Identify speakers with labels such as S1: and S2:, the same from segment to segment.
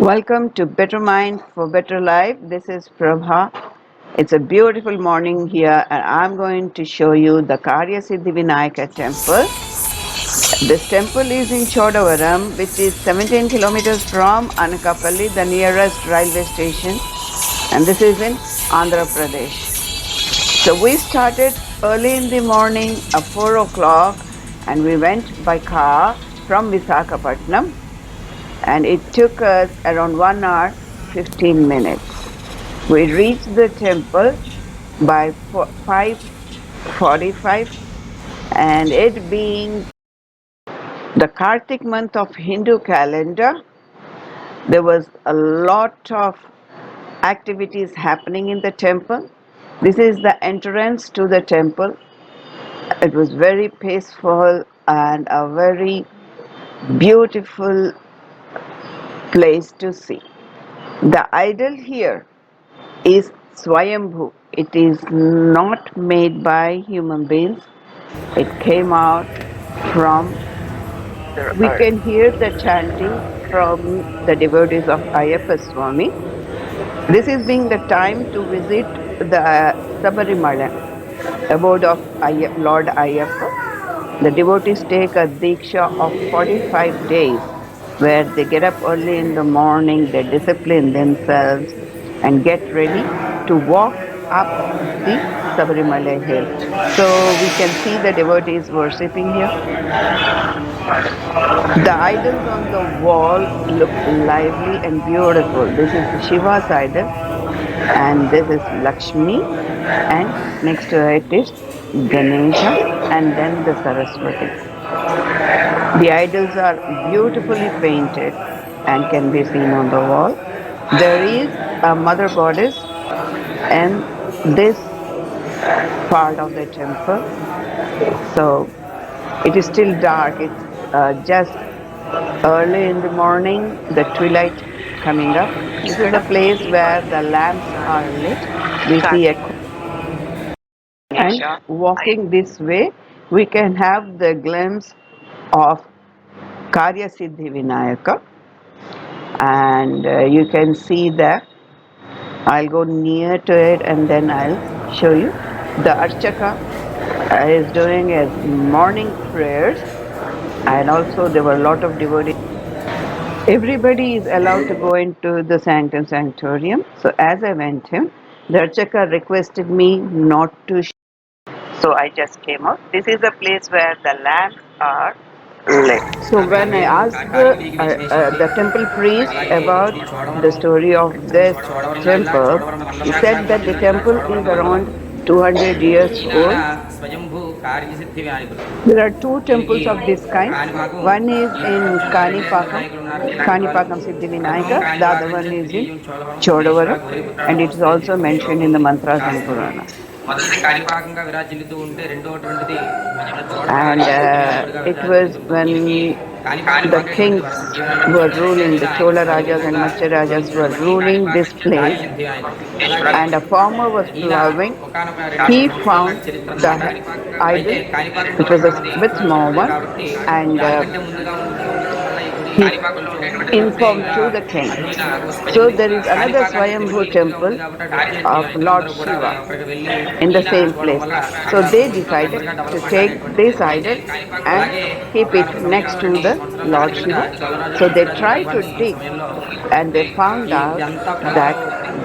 S1: Welcome to Better Mind for Better Life. This is Prabha. It's a beautiful morning here, and I'm going to show you the Kaarya Siddhi Vinayaka temple. This temple is in Chodavaram, which is 17 kilometers from Anakapalli, the nearest railway station, and this is in Andhra Pradesh. So we started early in the morning at 4 o'clock, and we went by car from Visakapatnam, and it took us around 1 hour 15 minutes. We reached the temple by 5:45, and it being the Kartik month of Hindu calendar, there was a lot of activities happening in the temple. This is the entrance to the temple. It was very peaceful and a very beautiful place to see. The idol here is SWAYAMBHU. It is not made by human beings. It came out from, we can hear the chanting from the devotees of Ayyappa Swami. This is being the time to visit the Sabarimala, abode of Lord Ayyappa. The devotees take a diksha of 45 days where they get up early in the morning, they discipline themselves and get ready to walk up the Sabarimala hill. So we can see the devotees worshipping here. The idols on the wall look lively and beautiful. This is Shiva's idol, and this is Lakshmi, and next to it is Ganesha, and then the Saraswati. The idols are beautifully painted and can be seen on the wall. There is a mother goddess in this part of the temple. So it is still dark. It's just early in the morning, the twilight coming up. This is the place where the lamps are lit. We see a, and walking this way, we can have the glimpse of Kaarya Siddhi Vinayaka, and you can see that. I'll go near to it and then I'll show you. The Archaka is doing his morning prayers, and also there were a lot of devotees. Everybody is allowed to go into the sanctum sanctorium. So as I went in, the Archaka requested me not to. So I just came out. This is a place where the lamps are lit. So when I asked the temple priest about the story of this temple, he said that the temple is around 200 years old. There are two temples of this kind. One is in Kanipakam Siddhi Vinayaka. The other one is in Chodavaram, and it is also mentioned in the mantras and Puranas. And it was when the kings were ruling, the Chola Rajas and Matsya Rajas were ruling this place, and a farmer was plowing. He found the idol, which was a bit small one, and he informed to the king. So there is another Swayambhu temple of Lord Shiva in the same place. So they decided to take this idol and keep it next to the Lord Shiva. So they tried to dig, and they found out that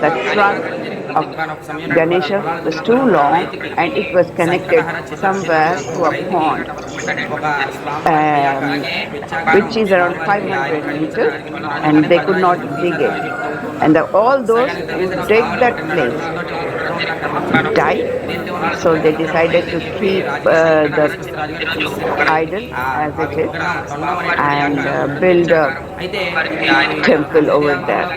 S1: the trunk of Ganesha was too long and it was connected somewhere to a pond, which is around 500 meters, and they could not dig it. And all those who dig that place died, so they decided to keep the idol as it is and build a temple over there.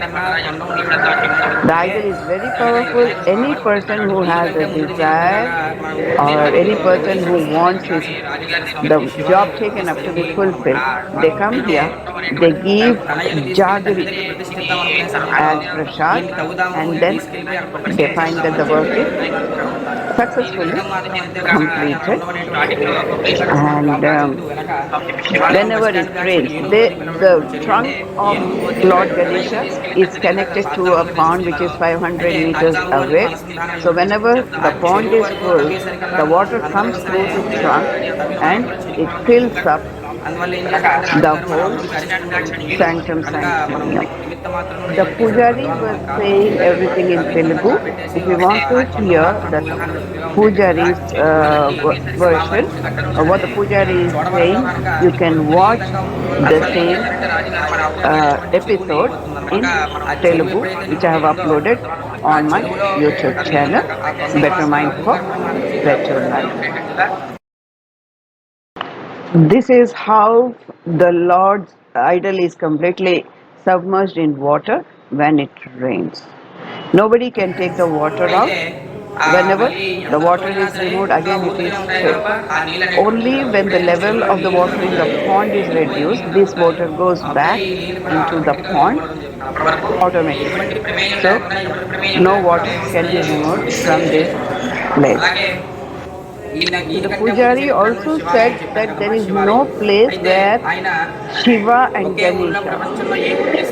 S1: The idol is very powerful. Any person who has a desire or any person who wants the job taken up to be fulfilled, they come here, they give JAGGARY as prasad, and then they find that the work is successfully completed. And whenever it rains, the trunk of Lord Ganesha is connected to a pond which is 500 meters away. So whenever the pond is full, the water comes through the trunk and it fills up the whole sanctum sanctimonium. The pujari was saying everything in Telugu. If you want to hear the pujari's version of what the pujari is saying, you can watch the same episode in Telugu, which I have uploaded on my YouTube channel, Better Mind for Better Life. This is how the Lord's idol is completely submerged in water when it rains. Nobody can take the water out. Whenever the water is removed, again it is filled. Only when the level of the water in the pond is reduced, this water goes back into the pond automatically. So, no water can be removed from this place. The Pujari also said that there is no place where Shiva and Ganesha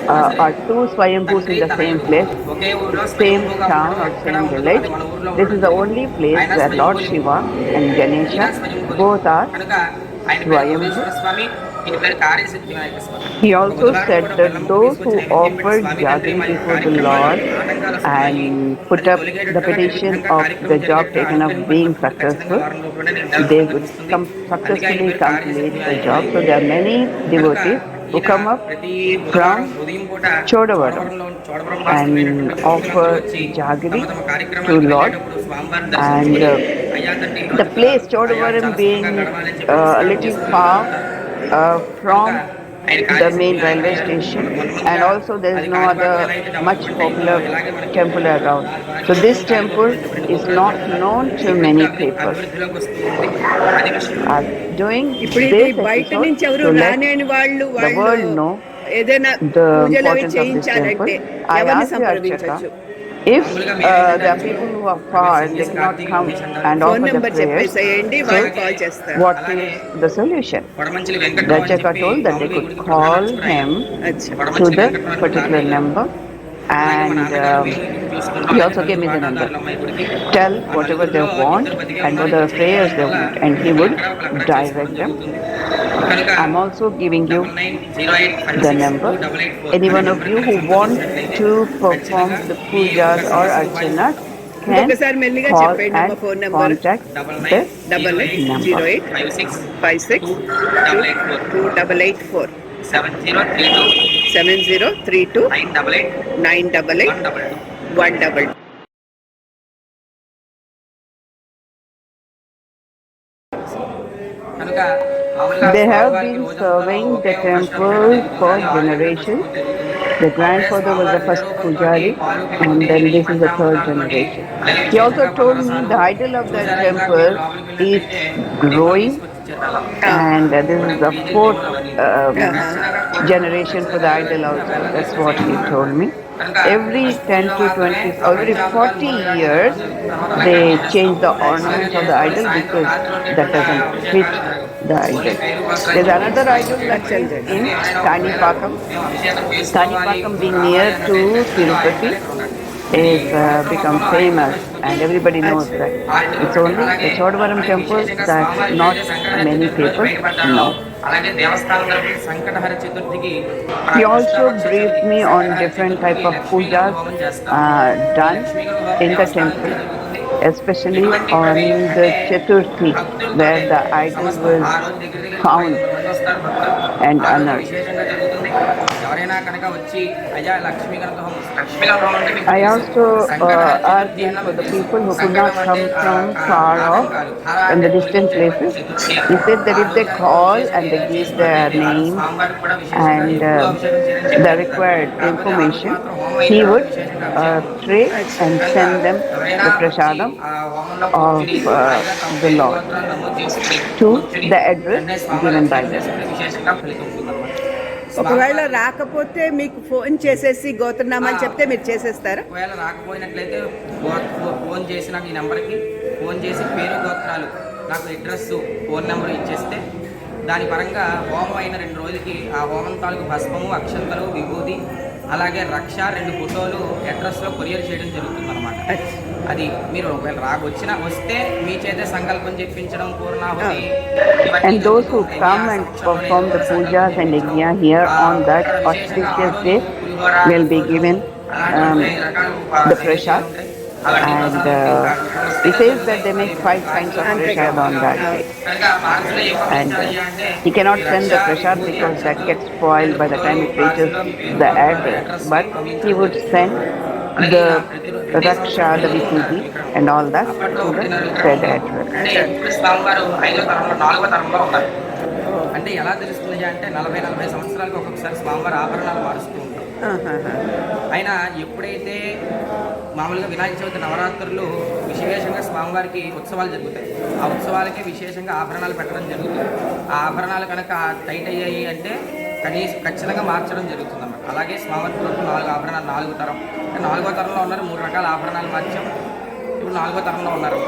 S1: are two Swayambhus in the same place, same town or same village. This is the only place where Lord Shiva and Ganesha both are Swayambhu. He also said that those who offered Jaggary before the Lord and put up the petition of the job taken of being successful, they would successfully complete the job. So there are many devotees who come up from Chodavaram and offer Jaggary to Lord. And the place Chodavaram being a little far from the main railway station, and also there is no other much popular temple around. So this temple is not known to many people. Doing this episode to let the world know the importance of this temple, I asked the Archaka, if there are people who are far and they cannot come and offer the prayers, so what is the solution? The Archaka told that they could call him to the particular number, and he also gave me the number. Tell whatever they want and what the prayers they want, and he would direct them. I'm also giving you the number. Any one of you who want to perform the pujas or archanas can call and contact the number. 56 2884 7032 988 122. They have been serving the temple for generations. The grandfather was the first pujari, and then this is the third generation. He also told me the idol of the temple is growing, and this is the fourth generation for the idol also. That's what he told me. Every 10 to 20, every 40 years, they change the ornaments of the idol because that doesn't fit the idol. There's another idol that is in Kanipakam. Kanipakam being near to Tirupati is become famous, and everybody knows that. It's only the Chodavaram temple that not many people know. He also briefed me on different type of pujas done in the temple, especially on the Chaturthi, where the idol was found and unearthed. I also asked him for the people who could not come from far off and the distant places. He said that if they call and they give their name and the required information, he would pray and send them the prasadam of the Lord to the address given by them.
S2: ఒకవేళ రాకపోతే మీకు phone చేసేసి గోత్రనామాలు చెప్తే మీరు చేసేస్తారా?
S3: ఒకవేళ రాకపోయినట్లయితే phone చేసి నాకు ఈ నెంబర్కి ఫోన్ చేసి పేరు గోత్రాలు నాకు అడ్రస్ ఫోన్ నెంబర్ ఇచ్చేస్తే దాని పరంగా హోమం అయిన 2 రోజులకి ఆ హోమం తాలూకు భస్మము అక్షంతలు విభూది అలాగే రక్ష 2 ఫోటోలు అడ్రస్లో కొరియర్ చేయడం జరుగుతుంది అనమాట. అది మీరు ఒకవేళ వస్తే మీ చేతే సంకల్పం చెప్పించడం పూర్ణాహుతి.
S1: And those who come and perform the pujas and yajna here on that auspicious day will be given the prasad. And he says that they make 5 kinds of prasad on that day. And he cannot send the prasad because that gets spoiled by the time it reaches the address. But he would send the raksha, the vibhuti and all that to the said address.
S3: అంటే ఎలా తెలుస్తుంది అంటే 40 సంవత్సరాలకు ఒక్కొక్కసారి స్వామివారి ఆభరణాలు మారుస్తూ ఉంటాం. ఆయన ఎప్పుడైతే మామూలుగా వినాయక చవితి నవరాత్రులు విశేషంగా స్వామివారికి ఉత్సవాలు జరుగుతాయి. ఆ ఉత్సవాలకే విశేషంగా ఆభరణాలు పెట్టడం జరుగుతుంది. ఆ ఆభరణాలు కనుక టైట్ అయ్యాయి అంటే ఖచ్చితంగా మార్చడం జరుగుతుంది అన్నమాట. అలాగే స్వామివారి 4 ఆభరణాలు 4వ తరం, 4వ తరంలో ఉన్నారు. 3 రకాల ఆభరణాలు మార్చాం. ఇప్పుడు 4వ తరంలో ఉన్నారు.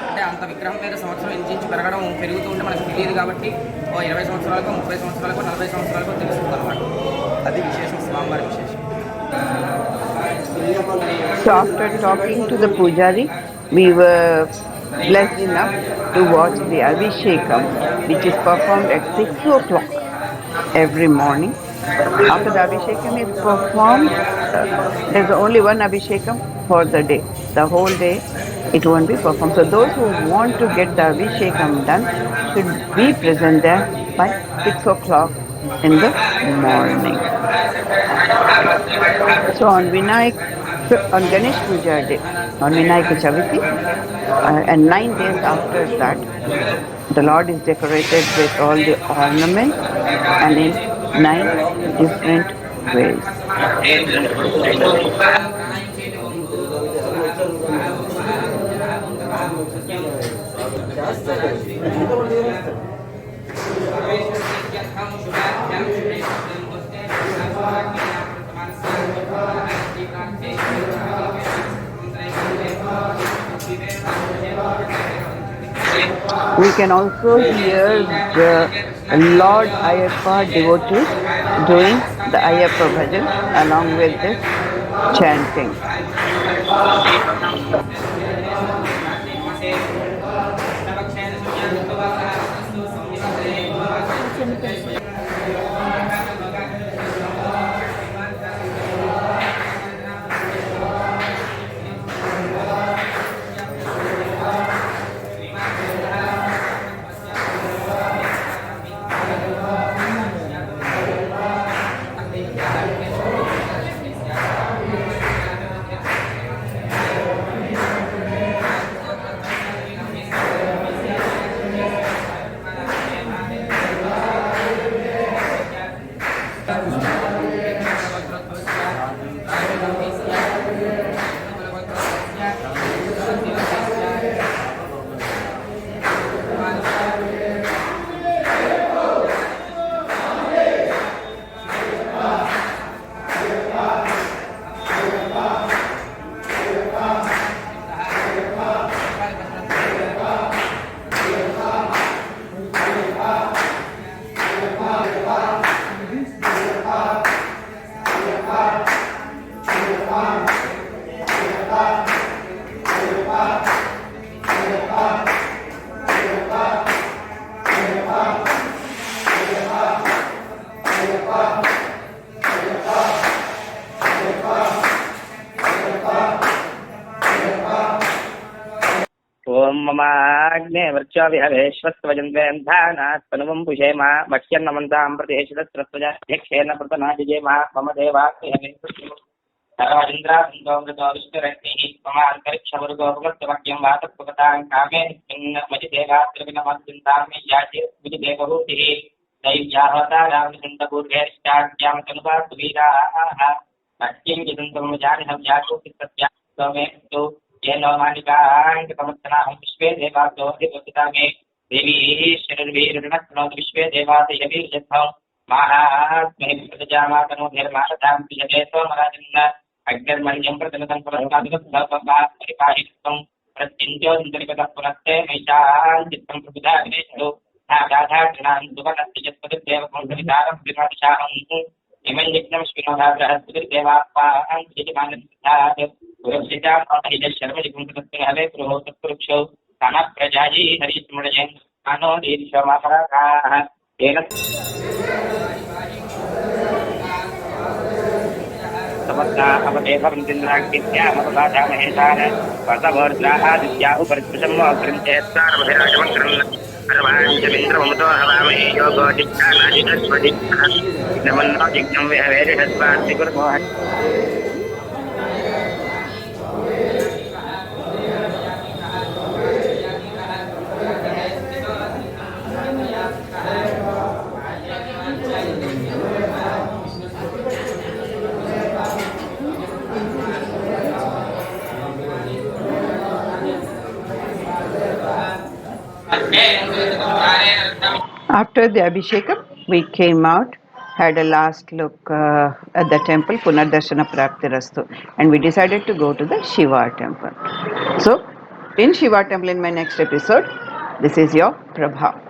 S3: అంటే అంత విగ్రహం మీద సంవత్సరం ఇంచుమించు పెరుగుతూ ఉంటే మనకు తెలియదు కాబట్టి 20 సంవత్సరాలకు 30 సంవత్సరాలకు 40 సంవత్సరాలకు తెలుస్తుంది అనమాట. అది విశేషం, స్వామివారి విశేషం.
S1: So after talking to the pujari, we were blessed enough to watch the Abhishekam, which is performed at 6 o'clock every morning. After the Abhishekam is performed, there's only one Abhishekam for the day. The whole day it won't be performed. So those who want to get the Abhishekam done should be present there by 6 o'clock in the morning. So on Ganesh Puja day, on Vinayaka Chavati, and 9 days after that, the Lord is decorated with all the ornaments and in 9 different ways. We can also hear the Lord Ayyappa devotees doing the Ayyappa bhajan along with this chanting.
S4: ममाग्ने वर्चोविहवेश्वस्त्वजन्वेन्धानात्पनुवं पुषेम मह्यन्नमन्तां प्रतिहेषदस्रस्वजाध्यक्षेण प्रतनाजिजेम मम देवाग्निन्द्रान्दोमृतोविष्णुरग्निः मम अन्तरिक्षवर्गोपमस्तवाक्यं वातत्वगतां कामे मजिदेवात्रिविनमद्चिन्तां मे याचिर्विजिदेवहूतिः दैव्याहतारामचिन्तपूर्वेष्टाख्यां तनुवासुवीराः मह्यं यदन्तं जानिहं याचोपितस्यास्तमेस्तु येनो मानिकाङ्कतमत्सनाहं विश्वे देवासो अधिपतितामे देवी शरद्वीरुणस्नोति विश्वे देवासयवीर्यस्थं माहात्मनि प्रजामातनोधर्माशतां पिजते सोमराजन्न अग्निर्मण्यं प्रतनतं पुरस्कादिकं परिपाहितं प्रत्यञ्चोदन्तरिकतः पुनस्ते मैषान् चित्तं प्रबुधाग्नेषु नागाधाटनान् सुवर्णस्तिजत्पतिर्देवकौसलितारं विमर्शाहम् इमं यज्ञं श्रीमोधाग्रहस्पतिर्देवाप्पान् श्रीमानसिद्धात् सुरक्षितां शर्मजिपुंसतस्मिन् हवे पुरोः तत्पुरुक्षौ कामः प्रजायी हरिस्मृजयन् कानो दीर्घमापराकाः तेन समस्ता अवदेवन्दिन्द्राग्नित्यामपबाधामहेशान वसवोर्द्रादित्याः परिस्पृशम् अग्रन्थेत्सारमभिराजमग्रन् सर्वाञ्चमिन्द्रममुतो हवामहे योगो जिज्ञानाजितस्वजित्तः नमन्नो जिज्ञं विहवेरिषस्वार्तिकुर्मोह
S1: After the Abhishekam, we came out, had a last look at the temple, Punardarshana Praptirastu, and we decided to go to the Shiva temple. So, in Shiva temple in my next episode, this is your Prabha.